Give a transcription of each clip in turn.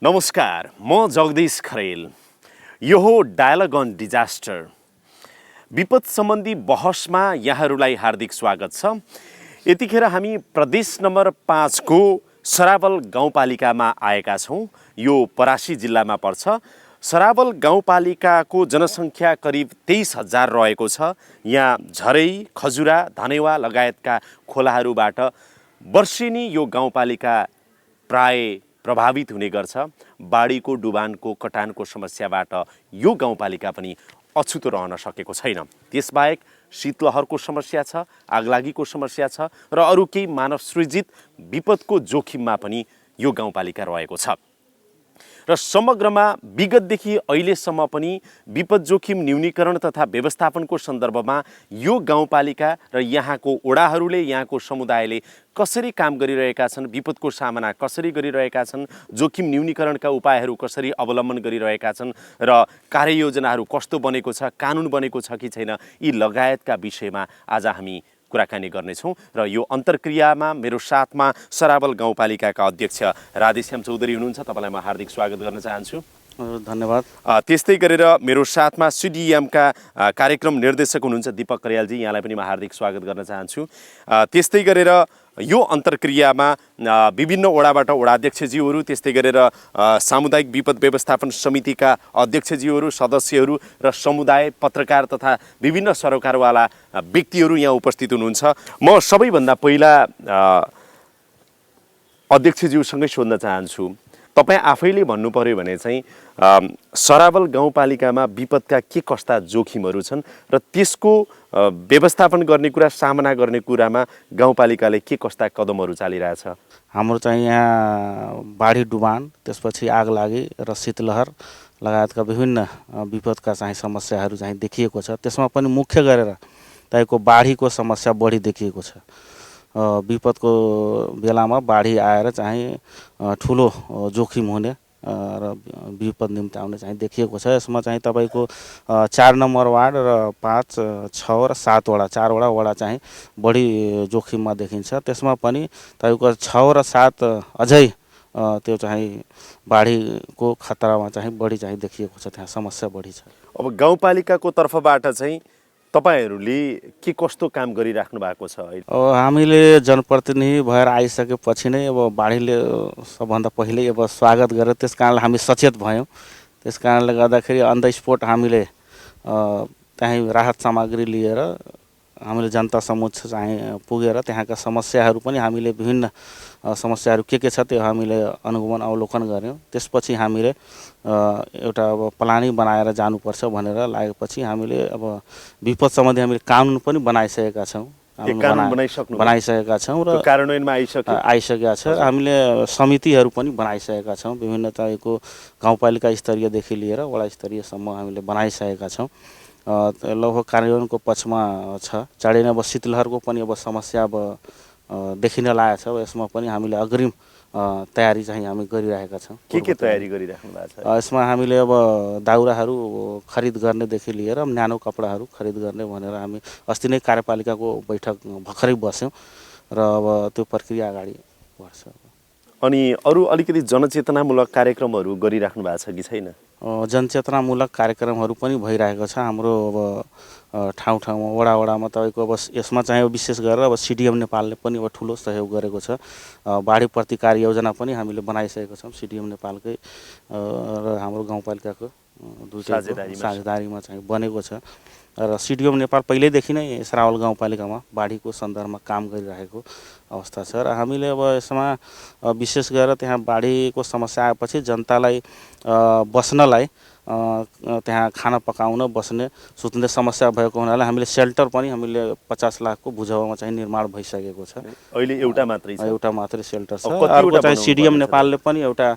नमस्कार, म जगदीश खरेल। यो हो डायलग अन डिजास्टर। विपद सम्बन्धी बहसमा यहाँहरूलाई हार्दिक स्वागत छ। यतिखेर हामी प्रदेश नम्बर 5 को सरावल गाउँपालिकामा आएका छौँ। यो परासी जिल्लामा पर्छ। सरावल गाउँपालिकाको जनसङ्ख्या करिब 23,000 रहेको छ। यहाँ झरै, खजुरा, धनेवा लगायतका खोलाहरूबाट वर्षेनी यो गाउँपालिका प्राय प्रभावित हुने गर्छ। बाढीको, डुबानको, कटानको समस्याबाट यो गाउँपालिका पनि अछुतो रहन सकेको छैन। त्यसबाहेक शीतलहरको समस्या छ, आगलागीको समस्या छ र अरू केही मानव सृजित विपदको जोखिममा पनि यो गाउँपालिका रहेको छ। र समग्रमा विगतदेखि अहिलेसम्म पनि विपद जोखिम न्यूनीकरण तथा व्यवस्थापनको सन्दर्भमा यो गाउँपालिका र यहाँको ओडाहरूले, यहाँको समुदायले कसरी काम गरिरहेका छन्, विपदको सामना कसरी गरिरहेका छन्, जोखिम न्यूनीकरणका उपायहरू कसरी अवलम्बन गरिरहेका छन् र कार्ययोजनाहरू कस्तो बनेको छ, कानुन बनेको छ कि छैन, यी लगायतका विषयमा आज हामी कुराकानी गर्नेछौँ। र यो अन्तर्क्रियामा मेरो साथमा सरावल गाउँपालिकाका अध्यक्ष राधेश्याम चौधरी हुनुहुन्छ। तपाईँलाई म हार्दिक स्वागत गर्न चाहन्छु। धन्यवाद। त्यस्तै गरेर मेरो साथमा सिडिएमका कार्यक्रम निर्देशक हुनुहुन्छ दीपक करियालजी, यहाँलाई पनि म हार्दिक स्वागत गर्न चाहन्छु। त्यस्तै गरेर यो अन्तर्क्रियामा विभिन्न ओडाबाट ओडाध्यक्षज्यूहरू, त्यस्तै गरेर सामुदायिक विपद व्यवस्थापन समितिका अध्यक्षज्यूहरू, सदस्यहरू र समुदाय, पत्रकार तथा विभिन्न सरोकारवाला व्यक्तिहरू यहाँ उपस्थित हुनुहुन्छ। म सबैभन्दा पहिला अध्यक्षज्यूसँगै सोध्न चाहन्छु, तपाईँ आफैले भन्नु पर्यो भने चाहिँ सरावल गाउँपालिकामा विपदका के कस्ता जोखिमहरू छन् र त्यसको व्यवस्थापन गर्ने कुरा, सामना गर्ने कुरामा गाउँपालिकाले के कस्ता कदमहरू चालिरहेछ? हाम्रो चाहिँ यहाँ बाढी, डुबान, त्यसपछि आगलागी र शीतलहर लगायतका विभिन्न विपदका चाहिँ समस्याहरू चाहिँ देखिएको छ। त्यसमा पनि मुख्य गरेर तपाईँको बाढीको समस्या बढी देखिएको छ। विपदको बेलामा बाढी आएर चाहिँ ठुलो जोखिम हुने र विपद निम्ति आउने चाहिँ देखिएको छ। यसमा चाहिँ तपाईँको 4 नम्बर वार्ड र 5, 6 र 7 वडा, 4वटा वडा चाहिँ बढी जोखिममा देखिन्छ। त्यसमा पनि तपाईँको 6 र 7 अझै त्यो चाहिँ बाढीको खतरामा चाहिँ बढी चाहिँ देखिएको छ। त्यहाँ समस्या बढी छ। अब गाउँपालिकाको तर्फबाट चाहिँ तपाईहरूले के कस्तो काम गरिराख्नु भएको छ? हामीले जनप्रतिनिधि भएर आइसकेपछि नै अब बाढीले सबभन्दा पहिले अब स्वागत गरेर त्यस कारणले हामी सचेत भयौँ। त्यस कारणले गर्दाखेरि अन द स्पोट हामीले त्यहीँ राहत सामग्री लिएर हामीले जनता समक्ष चाहिँ पुगेर त्यहाँका समस्याहरू पनि हामीले विभिन्न समस्याहरू के छ त्यो हामीले अनुगमन अवलोकन गऱ्यौँ। त्यसपछि हामीले एउटा अब प्लानिङ बनाएर जानुपर्छ भनेर लागेपछि हामीले अब विपद सम्बन्धी हामीले कानुन पनि बनाइसकेका छौँ। बनाइसकेका छौँ र कार्यान्वयनमा आइसकेका छ। हामीले समितिहरू पनि बनाइसकेका छौँ। विभिन्न तपाईँको गाउँपालिका स्तरीयदेखि लिएर वडा स्तरीयसम्म हामीले बनाइसकेका छौँ। लगभग कार्यान्वयनको पक्षमा छ। चाँडै नै अब शीतलहरको पनि अब समस्या अब देखिन लागेको छ। यसमा पनि हामीले अग्रिम तयारी चाहिँ हामी गरिरहेका छौँ। के तयारी गरिराख्नु भएको छ? यसमा हामीले अब दाउराहरू खरिद गर्नेदेखि लिएर न्यानो कपडाहरू खरिद गर्ने भनेर हामी अस्ति नै कार्यपालिकाको बैठक भर्खरै बस्यौँ र अब त्यो प्रक्रिया अगाडि बढ्छ। अनि अरू अलिकति जनचेतनामूलक कार्यक्रमहरू गरिराख्नु भएको छ कि छैन? जनचेतनामूलक कार्यक्रमहरू पनि भइरहेको छ। हाम्रो अब ठाउँ ठाउँमा, वडा वडामा तपाईँको अब यसमा चाहिँ विशेष गरेर अब सिडिएम नेपालले पनि अब ठुलो सहयोग गरेको छ। बाढी प्रतिकार योजना पनि हामीले बनाइसकेको छौँ। सिडिएम नेपालकै र हाम्रो गाउँपालिकाको दुईटा साझेदारीमा चाहिँ बनेको छ। र सिडिएम नेपाल पहिल्यैदेखि नै सरावल गाउँपालिकामा बाढीको सन्दर्भमा काम गरिरहेको अवस्था छ। र हामीले अब यसमा विशेष गरेर त्यहाँ बाढीको समस्या आएपछि जनतालाई बस्नलाई, त्यहाँ खाना पकाउन, बस्ने, सुत्ने समस्या भएको हुनाले हामीले सेल्टर पनि हामीले 50 लाखको बुझाउमा चाहिँ निर्माण भइसकेको छ। अहिले एउटा मात्रै सेल्टर छ। अर्को चाहिँ सिडिएम नेपालले पनि एउटा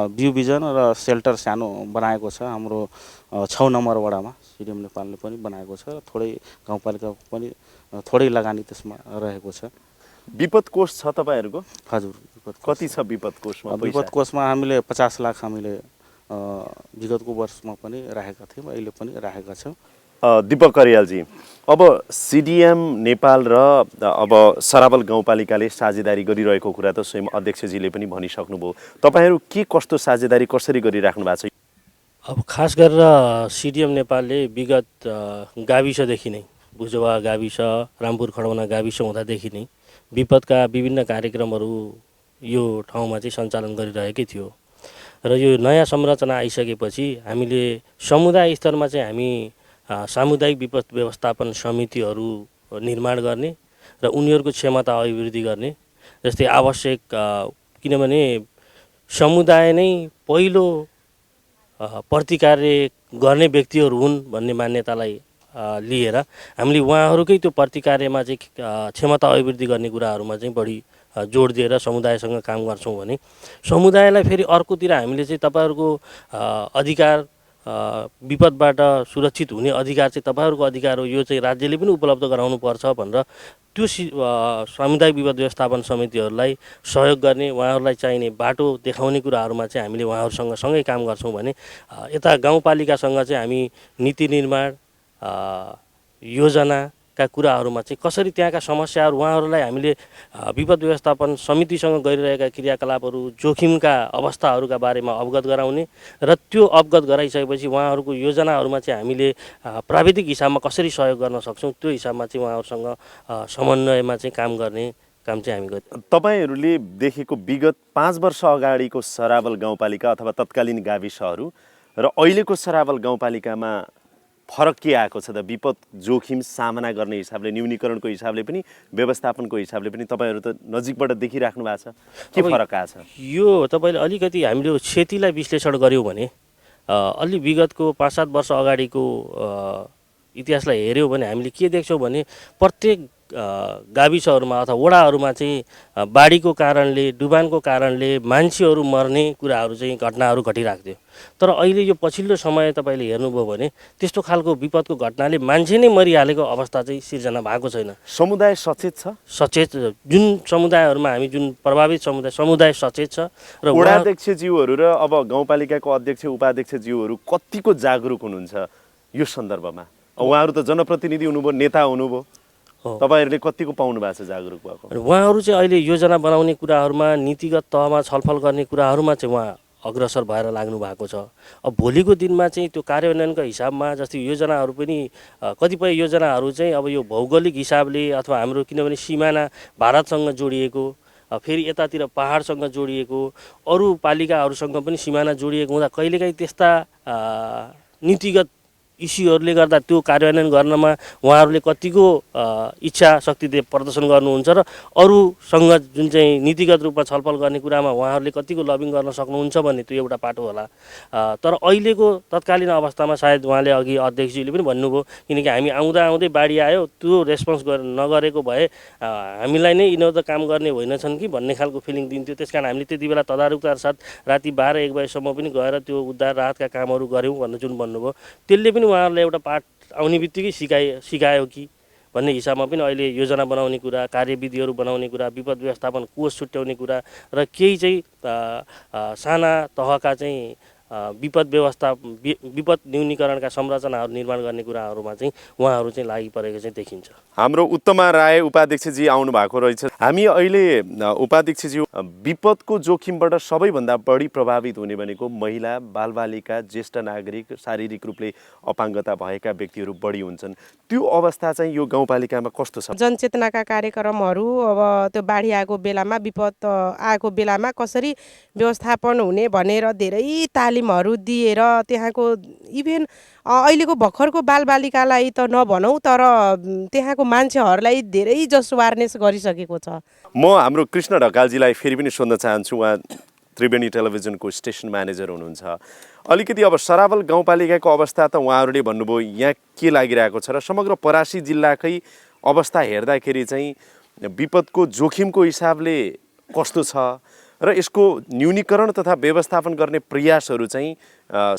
भ्यू भिजन र सेल्टर सानो बनाएको छ। हाम्रो 6 नम्बर वडामा सिडिएम नेपालले पनि बनाएको छ। थोरै गाउँपालिकाको पनि थोरै लगानी त्यसमा रहेको छ। विपद कोष छ तपाईँहरूको? हजुर, कति छ विपद कोषमा? विपद कोषमा हामीले 50 लाख हामीले विगतको वर्षमा पनि राखेका थियौँ, अहिले पनि राखेका छौँ। दीपक करियालजी, अब सिडिएम नेपाल र अब सरावल गाउँपालिकाले साझेदारी गरिरहेको कुरा त स्वयं अध्यक्षजीले पनि भनिसक्नुभयो। तपाईँहरू के कस्तो साझेदारी कसरी गरिराख्नु भएको छ? अब खास गरेर सिडिएम नेपालले विगत गाविसदेखि नै बुजवा गाविस, रामपुर खडौना गाविस हुँदादेखि नै विपदका विभिन्न कार्यक्रमहरू यो ठाउँमा चाहिँ सञ्चालन गरिरहेकै थियो र यो नयाँ संरचना आइसकेपछि हामीले समुदाय स्तरमा चाहिँ हामी सामुदायिक विपद व्यवस्थापन समितिहरू निर्माण गर्ने र उनीहरूको क्षमता अभिवृद्धि गर्ने। जस्तै आवश्यक किनभने समुदाय नै पहिलो प्रतिकार्य गर्ने व्यक्तिहरू हुन् भन्ने मान्यतालाई लिएर हामीले उहाँहरूकै त्यो प्रतिकार्यमा चाहिँ क्षमता अभिवृद्धि गर्ने कुराहरूमा चाहिँ बढी जोड दिएर समुदायसँग काम गर्छौँ भने समुदायलाई फेरि अर्कोतिर हामीले चाहिँ तपाईँहरूको अधिकार विपदबाट सुरक्षित हुने अधिकार चाहिँ तपाईँहरूको अधिकार हो, यो चाहिँ राज्यले पनि उपलब्ध गराउनुपर्छ भनेर त्यो सामुदायिक विपद व्यवस्थापन समितिहरूलाई सहयोग गर्ने, उहाँहरूलाई चाहिने बाटो देखाउने कुराहरूमा चाहिँ हामीले उहाँहरूसँग सँगै काम गर्छौँ भने यता गाउँपालिकासँग चाहिँ हामी नीति निर्माण योजनाका कुराहरूमा चाहिँ कसरी त्यहाँका समस्याहरू उहाँहरूलाई हामीले विपद व्यवस्थापन समितिसँग गरिरहेका क्रियाकलापहरू जोखिमका अवस्थाहरूका बारेमा अवगत गराउने र त्यो अवगत गराइसकेपछि उहाँहरूको योजनाहरूमा चाहिँ हामीले प्राविधिक हिसाबमा कसरी सहयोग गर्न सक्छौँ त्यो हिसाबमा चाहिँ उहाँहरूसँग समन्वयमा चाहिँ काम गर्ने काम चाहिँ हामी गर्छौँ। तपाईँहरूले देखेको विगत 5 वर्ष अगाडिको सरावल गाउँपालिका अथवा तत्कालीन गाविसहरू र अहिलेको सरावल गाउँपालिकामा फरक के आएको छ त? विपद जोखिम सामना गर्ने हिसाबले, न्यूनीकरणको हिसाबले पनि, व्यवस्थापनको हिसाबले पनि तपाईँहरू त नजिकबाट देखिराख्नु भएको छ, के फरक आएको छ? यो तपाईँले अलिकति हामीले क्षतिलाई विश्लेषण गऱ्यौँ भने अलि विगतको 5-7 वर्ष अगाडिको इतिहासलाई हेऱ्यौँ भने हामीले के देख्छौँ भने प्रत्येक गाविसहरूमा अथवा वडाहरूमा चाहिँ बाढीको कारणले, डुबानको कारणले मान्छेहरू मर्ने कुराहरू चाहिँ घटनाहरू घटिरहेको थियो। तर अहिले यो पछिल्लो समय तपाईँले हेर्नुभयो भने त्यस्तो खालको विपदको घटनाले मान्छे नै मरिहालेको अवस्था चाहिँ सिर्जना भएको छैन। समुदाय सचेत छ? सचेत, जुन समुदायहरूमा हामी जुन प्रभावित समुदाय सचेत छ र वडाध्यक्षज्यूहरू र अब गाउँपालिकाको अध्यक्ष उपाध्यक्षज्यूहरू कतिको जागरुक हुनुहुन्छ यो सन्दर्भमा? उहाँहरू त जनप्रतिनिधि हुनुभयो, नेता हुनुभयो, तपाईँहरूले कतिको पाउनु भएको छ जागरुक भएको? उहाँहरू चाहिँ अहिले योजना बनाउने कुराहरूमा, नीतिगत तहमा छलफल गर्ने कुराहरूमा चाहिँ उहाँ अग्रसर भएर लाग्नु भएको छ। अब भोलिको दिनमा चाहिँ त्यो कार्यान्वयनका हिसाबमा जस्तै योजनाहरू पनि कतिपय योजनाहरू चाहिँ अब यो भौगोलिक हिसाबले अथवा हाम्रो किनभने सिमाना भारतसँग जोडिएको, फेरि यतातिर पहाडसँग जोडिएको, अरू पालिकाहरूसँग पनि सिमाना जोडिएको हुँदा कहिलेकाहीँ त्यस्ता नीतिगत इस्युहरूले गर्दा त्यो कार्यान्वयन गर्नमा उहाँहरूले कतिको इच्छा शक्ति प्रदर्शन गर्नुहुन्छ र अरूसँग जुन चाहिँ नीतिगत रूपमा छलफल गर्ने कुरामा उहाँहरूले कतिको लबिङ गर्न सक्नुहुन्छ भन्ने त्यो एउटा पाटो होला। तर अहिलेको तत्कालीन अवस्थामा सायद उहाँले अघि अध्यक्षजीले पनि भन्नुभयो, किनकि हामी आउँदै बाढी आयो, त्यो रेस्पोन्स नगरेको भए हामीलाई नै यिनीहरू त काम गर्ने होइनछन् कि भन्ने खालको फिलिङ दिन्थ्यो। त्यस कारण हामीले त्यति बेला तदारुकतार साथ राति 12-1 बजेसम्म पनि गएर त्यो उद्धार राहतका कामहरू गऱ्यौँ भनेर जुन भन्नुभयो, त्यसले पनि उहाँहरूले एउटा पाठ आउने बित्तिकै सिकायो कि भन्ने हिसाबमा पनि अहिले योजना बनाउने कुरा, कार्यविधिहरू बनाउने कुरा, विपद व्यवस्थापन कोष छुट्याउने कुरा र केही चाहिँ साना तहका चाहिँ विपद न्यूनीकरणका संरचनाहरू निर्माण गर्ने कुराहरूमा चाहिँ उहाँहरू चाहिँ लागि परेको चाहिँ देखिन्छ। हाम्रो उत्तमा राय उपाध्यक्षजी आउनु भएको रहेछ। हामी अहिले उपाध्यक्षजी, विपदको जोखिमबाट सबैभन्दा बढी प्रभावित हुने भनेको महिला, बालबालिका, ज्येष्ठ नागरिक, शारीरिक रूपले अपाङ्गता भएका व्यक्तिहरू बढी हुन्छन्। त्यो अवस्था चाहिँ यो गाउँपालिकामा कस्तो छ? जनचेतनाका कार्यक्रमहरू अब त्यो बाढी आएको बेलामा, विपद आएको बेलामा कसरी व्यवस्थापन हुने भनेर धेरै तालिमहरू दिएर त्यहाँको इभेन अहिलेको भर्खरको बालबालिकालाई त नभनौँ तर त्यहाँको मान्छेहरूलाई धेरै जसो अवेरनेस गरिसकेको छ। म हाम्रो कृष्ण ढकालजीलाई फेरि पनि सोध्न चाहन्छु, उहाँ त्रिवेणी टेलिभिजनको स्टेसन म्यानेजर हुनुहुन्छ। अलिकति अब सरावल गाउँपालिकाको अवस्था त उहाँहरूले भन्नुभयो यहाँ के लागिरहेको छ र समग्र परासी जिल्लाकै अवस्था हेर्दाखेरि चाहिँ विपदको जोखिमको हिसाबले कस्तो छ र यसको न्यूनीकरण तथा व्यवस्थापन गर्ने प्रयासहरू चाहिँ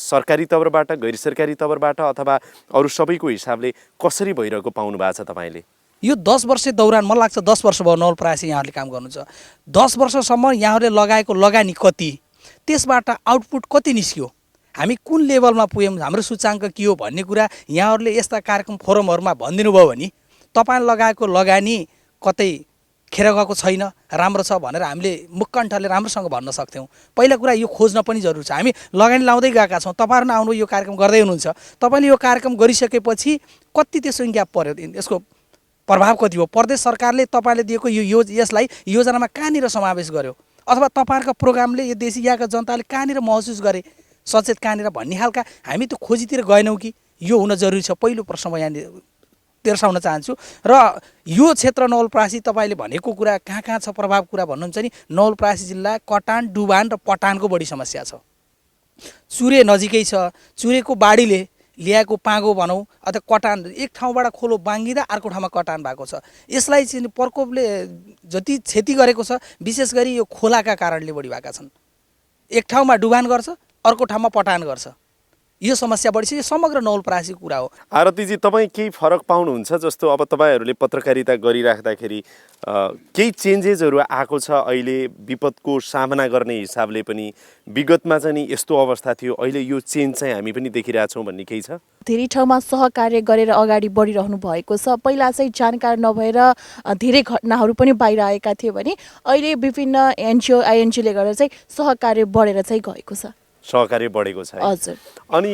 सरकारी तवरबाट, गैर सरकारी तवरबाट अथवा अरू सबैको हिसाबले कसरी भइरहेको पाउनु भएको छ तपाईँले? यो 10 वर्ष दौरान मलाई लाग्छ 10 वर्ष भयो नवलपरासी यहाँहरूले काम गर्नुहुन्छ। 10 वर्षसम्म यहाँहरूले लगाएको लगानी कति, त्यसबाट आउटपुट कति निस्क्यो, हामी कुन लेभलमा पुग्यौँ, हाम्रो सूचाङ्क के हो भन्ने कुरा यहाँहरूले यस्ता कार्यक्रम फोरमहरूमा भनिदिनु भयो भने तपाईँले लगाएको लगानी कतै खेर गएको छैन, राम्रो छ भनेर हामीले मुखकण्ठले राम्रोसँग भन्न सक्थ्यौँ। पहिला कुरा यो खोज्न पनि जरुरी छ। हामी लगानी लाउँदै गएका छौँ, तपाईँहरू नै आउनु यो कार्यक्रम गर्दै हुनुहुन्छ, तपाईँले यो कार्यक्रम गरिसकेपछि कति त्यसको ग्याप पर्यो, यसको प्रभाव कति हो, प्रदेश सरकारले तपाईँले दिएको यसलाई योजनामा कहाँनिर समावेश गर्यो, अथवा तपाईँहरूको प्रोग्रामले यो देशी यहाँका जनताले कहाँनिर महसुस गरे, सचेत कहाँनिर भन्ने खालका हामी त खोजीतिर गएनौँ कि, यो हुन जरुरी छ। पहिलो प्रश्न म यहाँ तेर्साउन चाहन्छु। र यो क्षेत्र नवलपरासी तपाईँले भनेको कुरा कहाँ कहाँ छ प्रभाव कुरा भन्नुहुन्छ नि, नवलपरासी जिल्ला कटान, डुबान र पटानको बढी समस्या छ। चुरे नजिकै छ, चुरेको बाढीले ल्याएको पागो भनौँ अथवा कटान, एक ठाउँबाट खोलो बाङ्गिँदा अर्को ठाउँमा कटान भएको छ। यसलाई चाहिँ प्रकोपले जति क्षति गरेको छ विशेष गरी यो खोलाका कारणले बढी भएका छन्। एक ठाउँमा डुबान गर्छ, अर्को ठाउँमा पटान गर्छ, यो समस्या बढी छ। यो समग्र नवलपरासीको कुरा हो। आरतीजी, तपाईँ केही फरक पाउनुहुन्छ? जस्तो अब तपाईँहरूले पत्रकारिता गरिराख्दाखेरि केही चेन्जेसहरू आएको छ अहिले विपदको सामना गर्ने हिसाबले पनि? विगतमा चाहिँ नि यस्तो अवस्था थियो, अहिले यो चेन्ज चाहिँ हामी पनि देखिरहेछौँ भन्ने केही छ? धेरै ठाउँमा सहकार्य गरेर अगाडि बढिरहनु भएको छ। पहिला चाहिँ जानकार नभएर धेरै घटनाहरू पनि बाहिर आएका थियो भने अहिले विभिन्न एनजिओ आइएनजिओले गर्दा चाहिँ सहकार्य बढेर चाहिँ गएको छ, सहकार्य बढेको छ। हजुर। अनि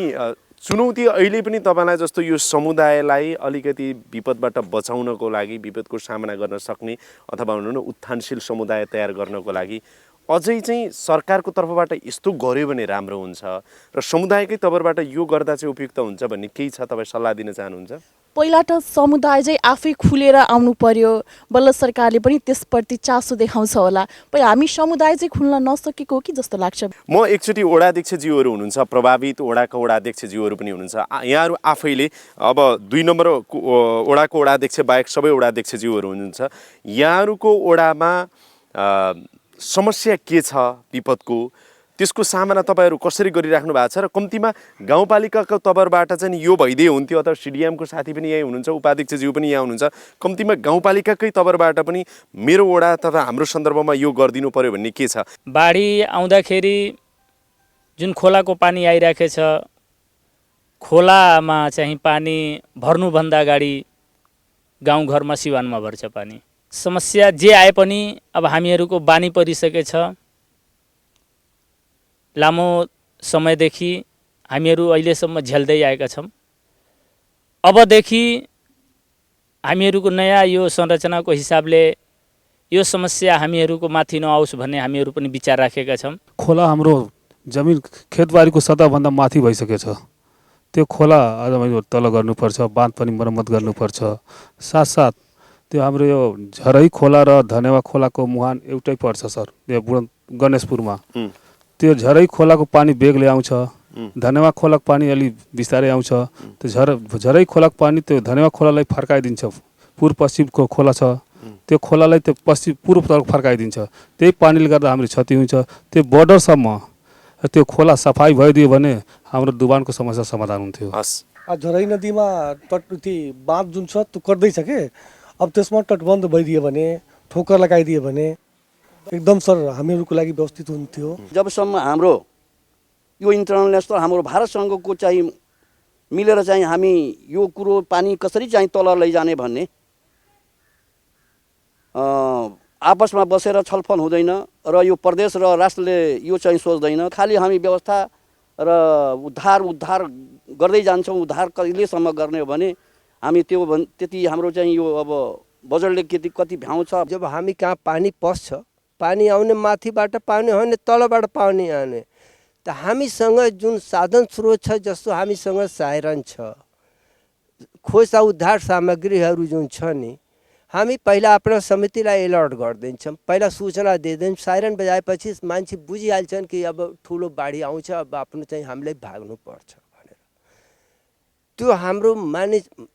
चुनौती अहिले पनि तपाईँलाई जस्तो यो समुदायलाई अलिकति विपदबाट बचाउनको लागि, विपदको सामना गर्न सक्ने अथवा भनौँ न उत्थानशील समुदाय तयार गर्नको लागि अझै चाहिँ सरकारको तर्फबाट यस्तो गर्यो भने राम्रो हुन्छ र समुदायकै तर्फबाट यो गर्दा चाहिँ उपयुक्त हुन्छ भन्ने केही छ, तपाईँ सल्लाह दिन चाहनुहुन्छ? पहिला त समुदाय चाहिँ आफै खुलेर आउनु पर्यो, बल्ल सरकारले पनि त्यसप्रति चासो देखाउँछ होला। पहिला हामी समुदाय चाहिँ खुल्न नसकेको हो कि जस्तो लाग्छ। म एकचोटि वडाध्यक्षज्यूहरू हुनुहुन्छ, प्रभावित वडाका वडाध्यक्षज्यूहरू पनि हुनुहुन्छ, यहाँहरू आफैले अब 2 नम्बर वडाको वडाध्यक्ष बाहेक सबै वडाध्यक्षज्यूहरू हुनुहुन्छ, यहाँहरूको वडामा समस्या के छ विपदको, त्यसको सामना तपाईँहरू कसरी गरिराख्नु भएको छ र कम्तीमा गाउँपालिकाको तर्फबाट चाहिँ यो भइदिए हुन्थ्यो, अथवा सिडिएमको साथी पनि यहीँ हुनुहुन्छ, उपाध्यक्षज्यू पनि यहाँ हुनुहुन्छ, कम्तीमा गाउँपालिकाकै तर्फबाट पनि मेरो वडा तथा हाम्रो सन्दर्भमा यो गरिदिनु पर्यो भन्ने के छ? बाढी आउँदाखेरि जुन खोलाको पानी आइराखेको छ, खोलामा चाहिँ पानी भर्नुभन्दा अगाडि गाउँघरमा सिवानमा भर्छ पानी। समस्या जे आए पनि अब हामीहरूको बानी परिसकेछ। लामो समयदेखि हामीहरू अहिलेसम्म झेल्दै आएका छौँ। अबदेखि हामीहरूको नयाँ यो संरचनाको हिसाबले यो समस्या हामीहरूको माथि नआओस् भन्ने हामीहरू पनि विचार राखेका छौँ। खोला हाम्रो जमिन खेतबारीको सतहभन्दा माथि भइसकेछ। त्यो खोला अझ तल गर्नुपर्छ, बाँध पनि मर्मत गर्नुपर्छ। साथसाथ त्यो हाम्रो यो झरै खोला र धनेवा खोलाको मुहान एउटै पर्छ सर, यो गणेशपुरमा। त्यो झरै खोलाको पानी बेगले आउँछ, धनेवा खोलाको पानी अलि बिस्तारै आउँछ। त्यो झरै खोलाको पानी त्यो धनेवा खोलालाई फर्काइदिन्छ। पूर्व पश्चिमको खोला छ, त्यो खोलालाई त्यो पश्चिम पूर्वतर्फ फर्काइदिन्छ। त्यही पानीले गर्दा हाम्रो क्षति हुन्छ। त्यो बोर्डरसम्म त्यो खोला सफाइ भइदियो भने हाम्रो दुबानको समस्या समाधान हुन्थ्यो। झरै नदीमा तटवर्ती बाँध जुन छ त्यो कर्दैछ के, अब त्यसमा तटबन्ध भइदियो भने, ठोकर लगाइदियो भने एकदम सर हामीहरूको लागि व्यवस्थित हुन्थ्यो। जबसम्म हाम्रो यो इन्टरनल नेसनल हाम्रो भारतसँगको चाहिँ मिलेर चाहिँ हामी यो कुरो पानी कसरी चाहिँ तल लैजाने भन्ने आपसमा बसेर छलफल हुँदैन र यो प्रदेश र राष्ट्रले यो चाहिँ सोच्दैन। खालि हामी व्यवस्था र उद्धार गर्दै जान्छौँ। उद्धार कहिलेसम्म गर्ने हो भने हामी त्यति हाम्रो चाहिँ यो अब बजेटले कति भ्याउ छ। जब हामी कहाँ पानी पस्छ, पानी आउने माथिबाट पानी होइन तलबाट पानी आउने, त हामीसँग जुन साधन स्रोत छ, जस्तो हामीसँग साइरन छ, खोज उद्धार सामग्रीहरू जुन छ नि, हामी पहिला आफ्नो समितिलाई अलर्ट गरिदिन्छौँ, पहिला सूचना दिइदिन्छौँ। साइरन बजाएपछि मान्छे बुझिहाल्छन् कि अब ठुलो बाढी आउँछ, अब आफ्नो चाहिँ हामीलाई भाग्नुपर्छ भनेर। त्यो हाम्रो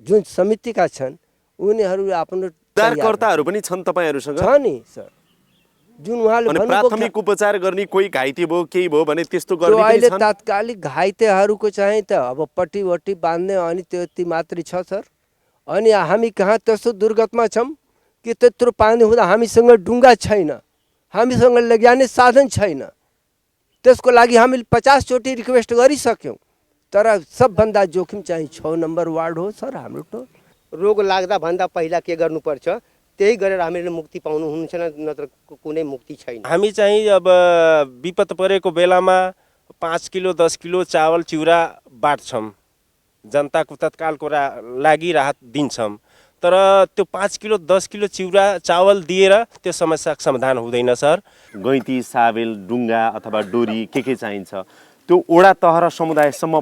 जुन समितिका छन् उनीहरू आफ्नो उद्धारकर्ताहरू पनि छन् तपाईँहरूसँग? छ नि सर, जुन उहाँले प्राथमिक उपचार गर्ने कोही घाइते भयो केही भयो भने त्यस्तो गर्ने पनि अहिले छन्? तात्कालिक घाइतेहरूको चाहिँ त अब पट्टी बाँध्ने अनि त्यति मात्रै छ सर। अनि हामी कहाँ त्यस्तो दुर्गतमा छौँ कि त्यत्रो पानी हुँदा हामीसँग डुङ्गा छैन, हामीसँग लैजाने साधन छैन। त्यसको लागि हामीले 50 चोटि रिक्वेस्ट गरिसक्यौँ तर सबभन्दा जोखिम चाहिँ 6 नम्बर वार्ड हो सर हाम्रो टोल। रोग लाग्दा भन्दा पहिला के गर्नुपर्छ त्यही गरेर हामीले मुक्ति पाउनुहुन्छ नत्र कुनै मुक्ति छैन। हामी चाहिँ अब विपद परेको बेलामा 5 किलो 10 किलो चावल चिउरा बाँड्छौँ, जनताको तत्कालको लागि राहत दिन्छौँ। तर त्यो 5 किलो 10 किलो चिउरा चावल दिएर त्यो समस्याको समाधान हुँदैन सर। गैँती साबेल डुङ्गा अथवा डोरी के चाहिन्छ त्यो वडा तह र समुदायसम्म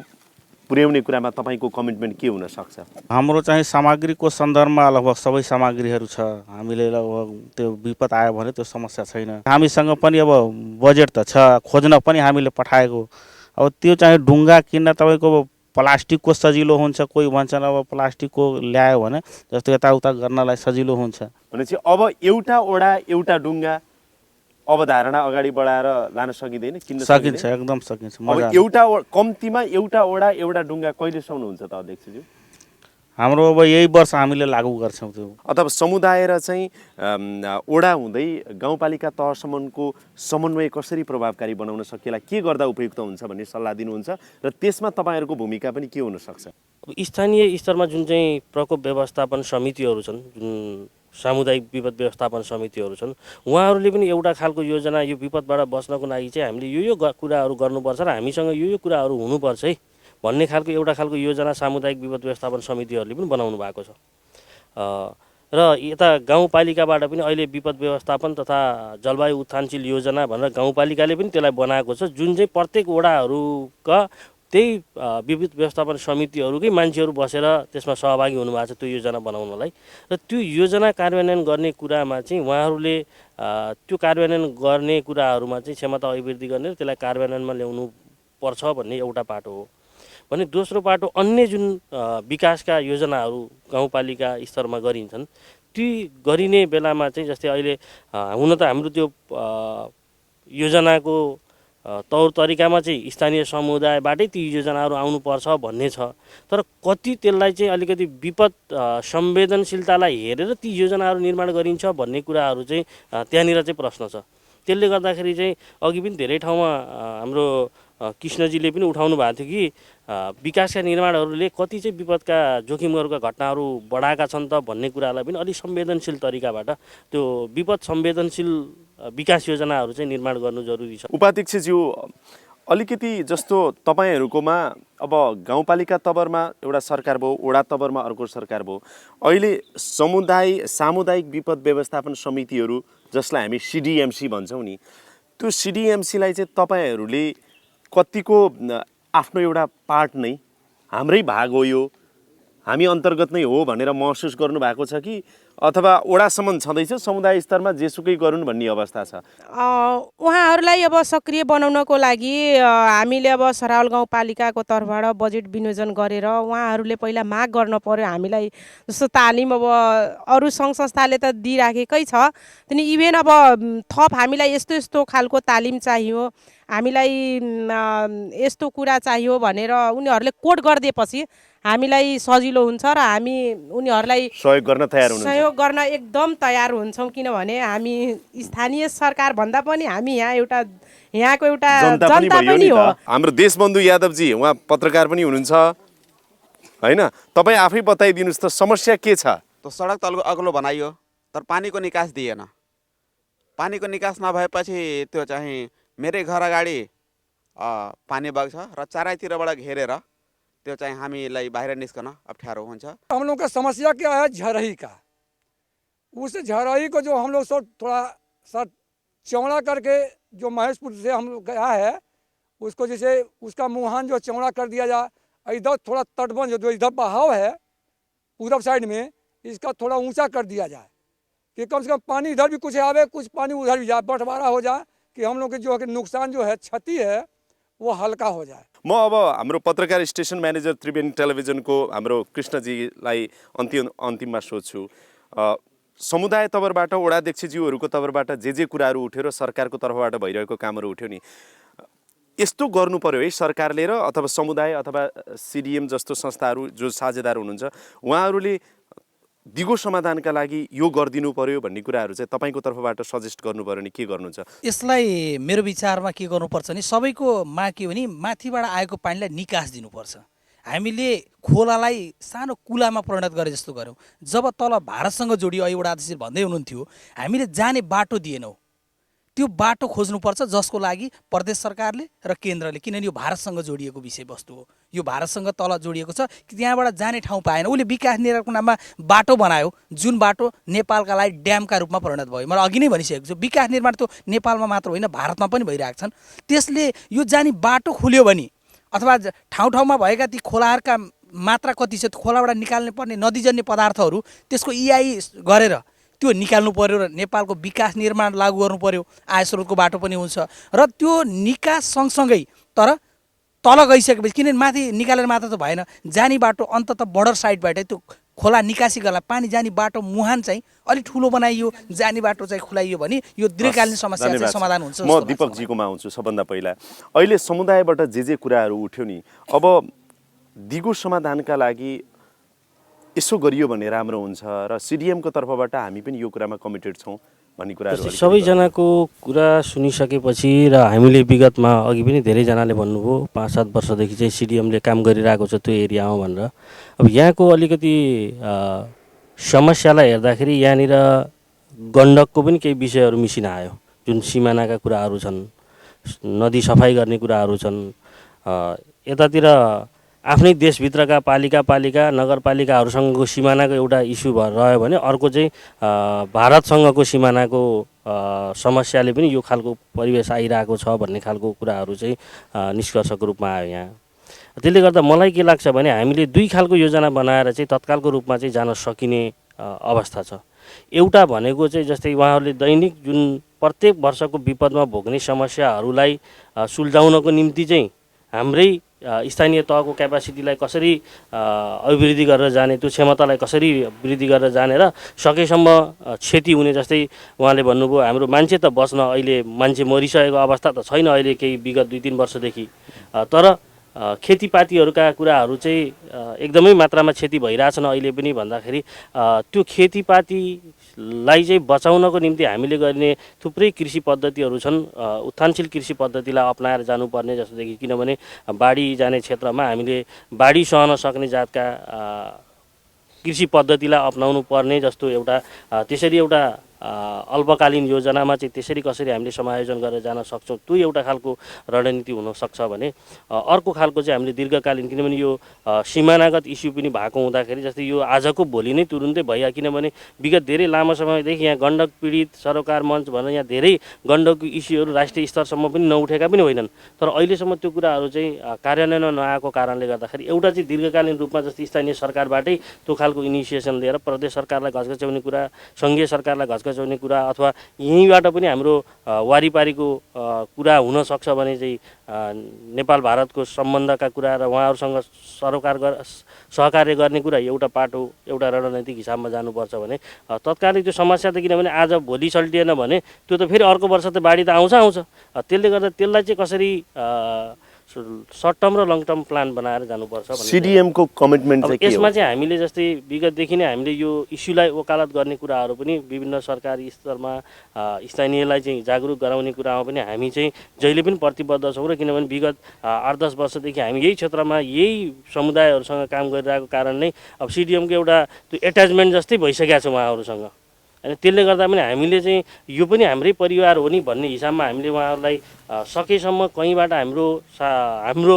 पुर्याउने कुरामा तपाईँको कमिटमेन्ट के हुन सक्छ? हाम्रो चाहिँ सामग्रीको सन्दर्भमा लगभग सबै सामग्रीहरू छ। हामीले लगभग त्यो विपद आयो भने त्यो समस्या छैन। हामीसँग पनि अब बजेट त छ, खोज्न पनि हामीले पठाएको। अब त्यो चाहिँ ढुङ्गा किन्न तपाईँको प्लास्टिकको सजिलो हुन्छ, कोही भन्छन् अब प्लास्टिकको ल्यायो भने जस्तो यताउता गर्नलाई सजिलो हुन्छ। भनेपछि अब एउटा वडा एउटा ढुङ्गा अवधारणा अगाडि बढाएर लान सकिँदैन? किन्न सकिन्छ, एकदम सकिन्छ। अब एउटा कम्तीमा एउटा वडा एउटा ढुङ्गा कहिलेसम्म हुन्छ त अध्यक्षज्यू? हाम्रो अब यही वर्ष हामीले लागू गर्छौँ त्यो। अथवा समुदाय र चाहिँ वडा हुँदै गाउँपालिका तहसम्मको समन्वय कसरी प्रभावकारी बनाउन सकिएला, के गर्दा उपयुक्त हुन्छ भन्ने सल्लाह दिनुहुन्छ र त्यसमा तपाईँहरूको भूमिका पनि के हुनसक्छ? स्थानीय स्तरमा जुन चाहिँ प्रकोप व्यवस्थापन समितिहरू छन्, जुन सामुदायिक विपद व्यवस्थापन समितिहरू छन्, उहाँहरूले पनि एउटा खालको योजना यो विपदबाट बच्नको लागि चाहिँ हामीले यो कुराहरू गर्नुपर्छ र हामीसँग यो कुराहरू हुनुपर्छ है भन्ने खालको एउटा खालको योजना सामुदायिक विपद व्यवस्थापन समितिहरूले पनि बनाउनु भएको छ। र यता गाउँपालिकाबाट पनि अहिले विपद व्यवस्थापन तथा जलवायु उत्थानशील योजना भनेर गाउँपालिकाले पनि त्यसलाई बनाएको छ, जुन चाहिँ प्रत्येक वडाहरूका त्यही विपद व्यवस्थापन समितिहरूकै मान्छेहरू बसेर त्यसमा सहभागी हुनुभएको छ त्यो योजना बनाउनलाई। र त्यो योजना कार्यान्वयन गर्ने कुरामा चाहिँ उहाँहरूले त्यो कार्यान्वयन गर्ने कुराहरूमा चाहिँ क्षमता अभिवृद्धि गर्ने र त्यसलाई कार्यान्वयनमा ल्याउनु पर्छ भन्ने एउटा पाटो हो भने दोस्रो पाटो अन्य जुन विकासका योजनाहरू गाउँपालिका स्तरमा गरिन्छन् ती गरिने बेलामा चाहिँ जस्तै अहिले हुन त हाम्रो त्यो योजनाको तौर तरिकामा चाहिँ स्थानीय समुदायबाटै ती योजनाहरू आउनुपर्छ भन्ने छ, तर कति त्यसलाई चाहिँ अलिकति विपद संवेदनशीलतालाई हेरेर ती योजनाहरू निर्माण गरिन्छ भन्ने कुराहरू चाहिँ त्यहाँनिर चाहिँ प्रश्न छ। त्यसले गर्दाखेरि चाहिँ अघि पनि धेरै ठाउँमा हाम्रो कृष्णजीले पनि उठाउनु भएको थियो कि विकासका निर्माणहरूले कति चाहिँ विपदका जोखिमहरूका घटनाहरू बढाएका छन् त भन्ने कुरालाई पनि अलिक संवेदनशील तरिकाबाट त्यो विपद संवेदनशील विकास योजनाहरू चाहिँ निर्माण गर्नु जरुरी छ। उपाध्यक्षज्यू, अलिकति जस्तो तपाईँहरूकोमा अब गाउँपालिका तवरमा एउटा सरकार भयो, वडा तवरमा अर्को सरकार भयो, अहिले सामुदायिक विपद व्यवस्थापन समितिहरू जसलाई हामी सिडिएमसी भन्छौँ नि, त्यो सिडिएमसीलाई चाहिँ तपाईँहरूले कतिको आफ्नो एउटा पार्ट नै हाम्रै भाग हो, यो हामी अन्तर्गत नै हो भनेर महसुस गर्नुभएको छ कि अथवा वडासम्म छँदैछ, समुदाय स्तरमा जेसुकै गरून् भन्ने अवस्था छ? उहाँहरूलाई अब सक्रिय बनाउनको लागि हामीले अब सरावल गाउँपालिकाको तर्फबाट बजेट विनियोजन गरेर उहाँहरूले पहिला माग गर्न पर्यो हामीलाई। जस्तो तालिम अब अरू सङ्घ संस्थाले त दिइराखेकै छ, त्यहाँदेखि इभेन अब थप हामीलाई यस्तो यस्तो खालको तालिम चाहियो, हामीलाई यस्तो कुरा चाहियो भनेर उनीहरूले कोड गरिदिएपछि हामीलाई सजिलो हुन्छ र हामी उनीहरूलाई सहयोग गर्न एकदम तयार हुन्छौँ। किनभने हामी स्थानीय सरकार भन्दा पनि हामी यहाँको एउटा जनता पनि हो। हाम्रो देशबन्धु यादवजी उहाँ पत्रकार पनि हुनुहुन्छ हैन, तपाईँ आफै बताइदिनुहोस् त समस्या के छ? तो सडक तल अग्लो बनाइयो तर पानीको निकास दिएन। पानीको निकास नभएपछि त्यो चाहिँ मेरै घर अगाडि पानी बग्छ र चारैतिरबाट घेरेर त्यो चाहिँ हामीलाई बाहिर निस्कन अप्ठ्यारो हुन्छ। हम लोग का समस्या क्या है? झरही का। उस झरही को जो हम लोग थोड़ा सा चौड़ा करके जो महेशपुर से हम लोग गया है उसको जैसे उसका मुहान जो चौड़ा कर दिया जाए, इधर थोड़ा तटबंध जो इधर बहाव है पूरब साइड में इसका थोड़ा ऊंचा कर दिया जाए कि कम से कम पानी इधर भी कुछ आवे, कुछ पानी उधर भी जाए, बंटवारा हो जाए कि हम लोग के जो नुकसान जो है, क्षति है वो हल्का हो जाए। म अब हाम्रो पत्रकार स्टेसन म्यानेजर त्रिवेणी टेलिभिजनको हाम्रो कृष्णजीलाई अन्तिममा सोध्छु, समुदाय तवरबाट वडाध्यक्षज्यूहरूको तवरबाट जे कुराहरू उठ्यो र सरकारको तर्फबाट भइरहेको कामहरू उठ्यो नि, यस्तो गर्नु पर्यो है सरकारले र अथवा समुदाय अथवा सिडिएम जस्तो संस्थाहरू जो साझेदार हुनुहुन्छ उहाँहरूले दिगो समाधानका लागि यो गरिदिनु पर्यो भन्ने कुराहरू चाहिँ तपाईँको तर्फबाट सजेस्ट गर्नु पर्यो भने के गर्नुहुन्छ? यसलाई मेरो विचारमा के गर्नुपर्छ भने सबैकोमा के हो भने माथिबाट आएको पानीलाई निकास दिनुपर्छ। हामीले खोलालाई सानो कुलामा परिणत गरे जस्तो गऱ्यौँ। जब तल भारतसँग जोडियो, एउटा अध्यक्ष भन्दै हुनुहुन्थ्यो हामीले जाने बाटो दिएनौँ, त्यो बाटो खोज्नुपर्छ जसको लागि प्रदेश सरकारले र केन्द्रले, किनभने यो भारतसँग जोडिएको विषयवस्तु हो, यो भारतसँग तल जोडिएको छ, त्यहाँबाट जाने ठाउँ पाएन। उसले विकास निर्माणको नाममा बाटो बनायो, जुन बाटो नेपालका लागि ड्यामका रूपमा परिणत भयो। मैले अघि नै भनिसकेको छु, विकास निर्माण त नेपालमा मात्र होइन भारतमा पनि भइरहेको छन्। त्यसले यो जाने बाटो खुल्यो भने अथवा ठाउँ ठाउँमा भएका ती खोलाहरूका मात्रा कति छ, खोलाबाट निकाल्ने पर्ने नदीजन्य पदार्थहरू त्यसको EI गरेर त्यो निकाल्नु पर्यो र नेपालको विकास निर्माण लागू गर्नु पर्यो। आय स्रोतको बाटो पनि हुन्छ र त्यो निकास सँगसँगै तर तल गइसकेपछि, किनभने माथि निकालेर मात्र त भएन, जाने बाटो अन्तत बर्डर साइडबाटै त्यो खोला निकासी गर्ला पानी जाने बाटो मुहान चाहिँ अलिक ठुलो बनाइयो, जाने बाटो चाहिँ खुलाइयो भने यो दीर्घकालीन समस्या चाहिँ समाधान हुन्छ। म दीपकजीकोमा आउँछु सबभन्दा पहिला। अहिले समुदायबाट जे कुराहरू उठ्यो नि, अब दिगो समाधानका लागि यसो गरियो भने राम्रो हुन्छ र CDM को तर्फबाट हामी पनि यो कुरामा कमिटेड छौँ भन्ने कुराहरू सबैजनाको कुरा सुनिसकेपछि र हामीले विगतमा अघि पनि धेरैजनाले भन्नुभयो 5-7 वर्षदेखि चाहिँ CDMले काम गरिरहेको छ त्यो एरियामा भनेर। अब यहाँको अलिकति समस्यालाई हेर्दाखेरि यहाँनिर गण्डकको पनि केही विषयहरू मिसिन आयो, जुन सिमानाका कुराहरू छन्, नदी सफाइ गर्ने कुराहरू छन्। यतातिर आफ्नै देशभित्रका पालिका नगरपालिकाहरूसँगको सिमानाको एउटा इस्यु रह्यो भने अर्को चाहिँ भारतसँगको सिमानाको समस्याले पनि यो खालको परिवेश आइरहेको छ भन्ने खालको कुराहरू चाहिँ निष्कर्षको रूपमा आयो यहाँ। त्यसले गर्दा मलाई के लाग्छ भने हामीले दुई खालको योजना बनाएर चाहिँ तत्कालको रूपमा चाहिँ जान सकिने अवस्था छ। एउटा भनेको चाहिँ जस्तै उहाँहरूले दैनिक जुन प्रत्येक वर्षको विपदमा भोग्ने समस्याहरूलाई सुल्झाउनको निम्ति चाहिँ हाम्रै स्थानीय तहको क्यापासिटीलाई कसरी अभिवृद्धि गरेर जाने, त्यो क्षमतालाई कसरी वृद्धि गरेर जाने र सकेसम्म क्षति हुने, जस्तै उहाँले भन्नुभयो हाम्रो मान्छे त बस्न अहिले मान्छे मरिसकेको अवस्था त छैन अहिले केही विगत 2-3 वर्षदेखि, तर खेतीपातीहरूका कुराहरू चाहिँ एकदमै मात्रामा क्षति भइरहेछन् अहिले पनि भन्दाखेरि त्यो खेतीपातीलाई चाहिँ बचाउनको निम्ति हामीले गर्ने थुप्रै कृषि पद्धतिहरू छन्। उत्थानशील कृषि पद्धतिलाई अपनाएर जानुपर्ने जस्तोदेखि, किनभने बाढी जाने क्षेत्रमा हामीले बाढी सहन सक्ने जातका कृषि पद्धतिलाई अपनाउनु पर्ने जस्तो एउटा त्यसरी एउटा अल्पकालीन योजनामा चाहिँ त्यसरी कसरी हामीले समायोजन गरेर जान सक्छौँ त्यो एउटा खालको रणनीति हुनसक्छ भने अर्को खालको चाहिँ हामीले दीर्घकालीन, किनभने यो सिमानागत इस्यु पनि भएको हुँदाखेरि जस्तै यो आजको भोलि नै तुरुन्तै भइया, किनभने विगत धेरै लामो समयदेखि यहाँ गण्डक पीडित सरोकार मञ्च भनेर यहाँ धेरै गण्डकको इस्युहरू राष्ट्रिय स्तरसम्म पनि नउठेका पनि होइनन्, तर अहिलेसम्म त्यो कुराहरू चाहिँ कार्यान्वयनमा नआएको कारणले गर्दाखेरि एउटा चाहिँ दीर्घकालीन रूपमा जस्तै स्थानीय सरकारबाटै त्यो खालको इनिसिएसन लिएर प्रदेश सरकारलाई घचघच्याउने कुरा, सङ्घीय सरकारलाई घचघच्याउने कुरा अथवा यहीँबाट पनि हाम्रो वारिपारीको कुरा हुनसक्छ भने चाहिँ नेपाल भारतको सम्बन्धका कुरा र उहाँहरूसँग सहकार्य गर्ने कुरा एउटा पाटो एउटा रणनैतिक हिसाबमा जानुपर्छ भने तत्कालै त्यो समस्या त, किनभने आज भोलि सल्टिएन भने त्यो त फेरि अर्को वर्ष त बाढी त आउँछ। त्यसले गर्दा त्यसलाई चाहिँ कसरी सर्ट टर्म र लङ टर्म प्लान बनाएर जानुपर्छ। CDM को कमिटमेन्ट चाहिँ के हो? यसमा चाहिँ हामीले जस्तै विगतदेखि नै हामीले यो इस्युलाई वकालत गर्ने कुराहरू पनि विभिन्न सरकारी स्तरमा स्थानीयलाई चाहिँ जागरुक गराउने कुरामा पनि हामी चाहिँ जहिले पनि प्रतिबद्ध छौँ र किनभने विगत 8-10 वर्षदेखि हामी यही क्षेत्रमा यही समुदायहरूसँग काम गरिरहेको कारण नै अब CDM को एउटा त्यो एट्याचमेन्ट जस्तै भइसकेको छ उहाँहरूसँग। अनि त्यसले गर्दा पनि हामीले चाहिँ यो पनि हाम्रै परिवार हो नि भन्ने हिसाबमा हामीले उहाँहरूलाई सकेसम्म कहीँबाट हाम्रो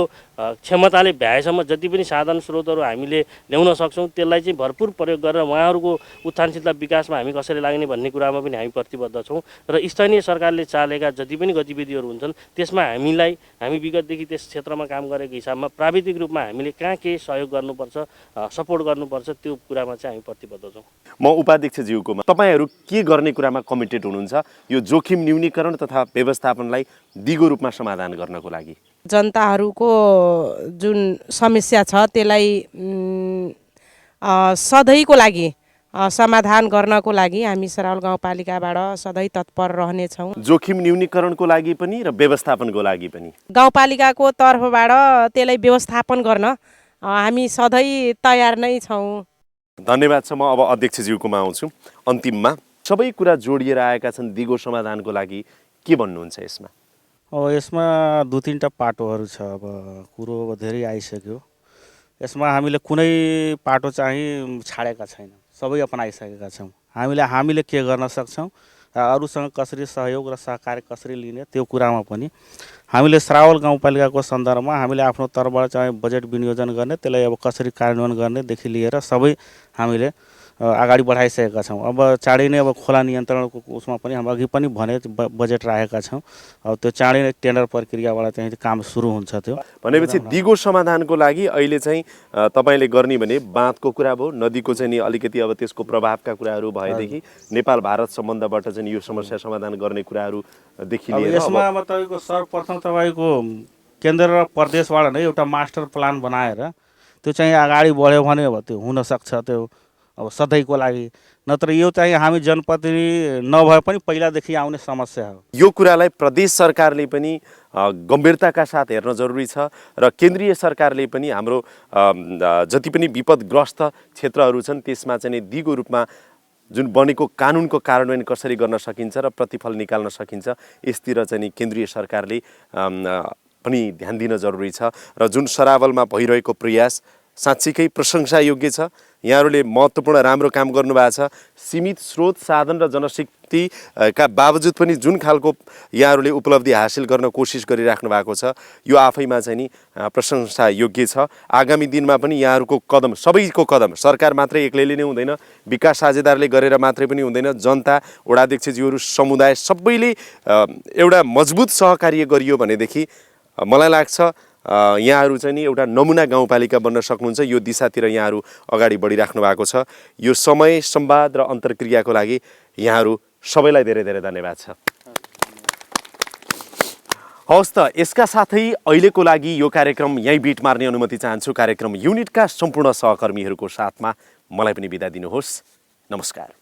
क्षमताले भ्याएसम्म जति पनि साधन स्रोतहरू हामीले ल्याउन सक्छौँ त्यसलाई चाहिँ भरपुर प्रयोग गरेर उहाँहरूको उत्थानशीलता विकासमा हामी कसरी लाग्ने भन्ने कुरामा पनि हामी प्रतिबद्ध छौँ र स्थानीय सरकारले चालेका जति पनि गतिविधिहरू हुन्छन् त्यसमा हामी विगतदेखि त्यस क्षेत्रमा काम गरेको हिसाबमा प्राविधिक रूपमा हामीले कहाँ के सहयोग गर्नुपर्छ, सपोर्ट गर्नुपर्छ त्यो कुरामा चाहिँ हामी प्रतिबद्ध छौँ। म उपाध्यक्षज्यूकोमा, तपाईँहरू के गर्ने कुरामा कमिटेड हुनुहुन्छ यो जोखिम न्यूनीकरण तथा व्यवस्थापनलाई दिगो रूपमा समाधान गर्नको लागि? जनताहरूको जुन समस्या छ त्यसलाई सधैँको लागि समाधान गर्नको लागि हामी सराउल गाउँपालिकाबाट सधैँ तत्पर रहनेछौँ। जोखिम न्यूनीकरणको लागि पनि र व्यवस्थापनको लागि पनि गाउँपालिकाको तर्फबाट त्यसलाई व्यवस्थापन गर्न हामी सधैँ तयार नै छौँ। धन्यवाद छ। म अब अध्यक्षज्यूकोमा आउँछु। अन्तिममा सबै कुरा जोडिएर आएका छन् दिगो समाधानको लागि, के भन्नुहुन्छ यसमा? अब यसमा 2-3टा पाटोहरू छ। अब कुरो अब धेरै आइसक्यो। यसमा हामीले कुनै पाटो चाहिँ छाडेका छैनौँ, सबै अपनाइसकेका छौँ। हामीले के गर्न सक्छौँ, अरूसँग कसरी सहयोग र सहकार्य कसरी लिने त्यो कुरामा पनि हामीले श्रावल गाउँपालिकाको सन्दर्भमा हामीले आफ्नो तर्फबाट चाहिँ बजेट विनियोजन गर्ने, त्यसलाई अब कसरी कार्यान्वयन गर्नेदेखि लिएर सबै हामीले अगाडि बढाइसकेका छौँ। अब चाँडै नै अब खोला नियन्त्रणको उसमा पनि हामी अघि पनि भने बजेट राखेका छौँ। अब त्यो चाँडै नै टेन्डर प्रक्रियाबाट चाहिँ काम सुरु हुन्छ। त्यो भनेपछि दिगो समाधानको लागि अहिले चाहिँ तपाईँले गर्ने भने बाँधको कुरा भयो, नदीको चाहिँ नि अलिकति अब त्यसको प्रभावका कुराहरू भएदेखि नेपाल भारत सम्बन्धबाट चाहिँ यो समस्या समाधान गर्ने कुराहरूदेखि लिएर यसमा अब तपाईँको सर्वप्रथम तपाईँको केन्द्र र प्रदेशबाट नै एउटा मास्टर प्लान बनाएर त्यो चाहिँ अगाडि बढ्यो भने अब त्यो हुनसक्छ। त्यो अब सधैँको लागि, नत्र यो चाहिँ हामी जनप्रतिनिधि नभए पनि पहिलादेखि आउने समस्या हो। यो कुरालाई प्रदेश सरकारले पनि गम्भीरताका साथ हेर्न जरुरी छ र केन्द्रीय सरकारले पनि हाम्रो जति पनि विपदग्रस्त क्षेत्रहरू छन् त्यसमा चाहिँ दिगो रूपमा जुन बनेको कानुनको कार्यान्वयन कसरी गर्न सकिन्छ र प्रतिफल निकाल्न सकिन्छ यसतिर चाहिँ केन्द्रीय सरकारले पनि ध्यान दिन जरुरी छ। र जुन सरावलमा भइरहेको प्रयास साँच्चीकै प्रशंसायोग्य छ। यहाँहरूले महत्त्वपूर्ण राम्रो काम गर्नुभएको छ। सीमित स्रोत साधन र जनशक्तिका बावजुद पनि जुन खालको यहाँहरूले उपलब्धि हासिल गर्न कोसिस गरिराख्नु भएको छ यो आफैमा चाहिँ नि प्रशंसायोग्य छ। आगामी दिनमा पनि यहाँहरूको कदम, सबैको कदम, सरकार मात्रै एक्लैले नै हुँदैन, विकास साझेदारले गरेर मात्रै पनि हुँदैन, जनता, वडाध्यक्षज्यूहरू, समुदाय सबैले एउटा मजबुत सहकार्य गरियो भनेदेखि मलाई लाग्छ यहाँहरू चाहिँ नि एउटा नमुना गाउँपालिका बन्न सक्नुहुन्छ। यो दिशातिर यहाँहरू अगाडि बढिराख्नु भएको छ। यो समय, संवाद र अन्तर्क्रियाको लागि यहाँहरू सबैलाई धेरै धेरै धन्यवाद छ। हवस् त, यसका साथै अहिलेको लागि यो कार्यक्रम यहीँ बिट मार्ने अनुमति चाहन्छु। कार्यक्रम युनिटका सम्पूर्ण सहकर्मीहरूको साथमा मलाई पनि बिदा दिनुहोस्। नमस्कार।